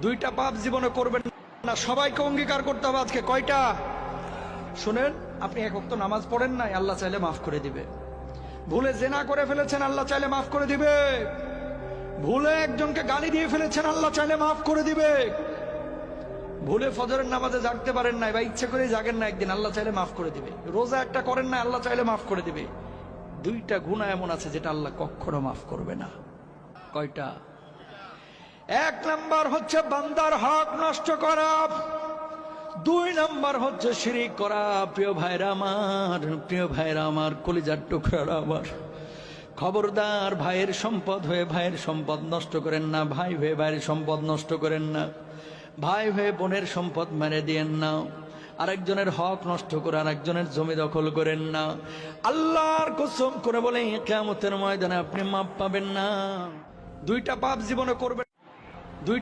দুইটা পাপ জীবনে করবেন না, সবাইকে অঙ্গীকার করতে হবে। আজকে কয়টা শুনেন, আপনি এক ওয়াক্ত নামাজ পড়েন নাই, আল্লাহ চাইলে মাফ করে দিবে। ভুলে জেনা করে ফেলেছেন, আল্লাহ চাইলে মাফ করে দিবে। ভুলে একজনকে গালি দিয়ে ফেলেছেন, আল্লাহ চাইলে মাফ করে দিবে। ভুলে ফজরের নামাজে জাগতে পারেন নাই বা ইচ্ছে করে জাগেন না একদিন, আল্লাহ চাইলে মাফ করে দিবে। রোজা একটা করেন না, আল্লাহ চাইলে মাফ করে দিবে। দুইটা গুনাহ এমন আছে যেটা আল্লাহ কখনো মাফ করবে না। কয়টা? এক নাম্বার হচ্ছে বান্দার হক নষ্ট করা, দুই নাম্বার হচ্ছে শিরিক করা। প্রিয় ভাইরা আমার, কলিজার টুকরারা আমার, খবরদার ভাইয়ের সম্পদ হয়ে ভাইয়ের সম্পদ নষ্ট করেন না, ভাই হয়ে ভাইয়ের সম্পদ নষ্ট করেন না, ভাই হয়ে বোনের সম্পদ মেরে দিয়েন না, আরেকজনের হক নষ্ট করে আরেকজনের জমি দখল করেন না। আল্লাহর কসম করে বলে কিয়ামতের ময়দানে আপনি মাপ পাবেন না। দুইটা পাপ জীবনে করবেন।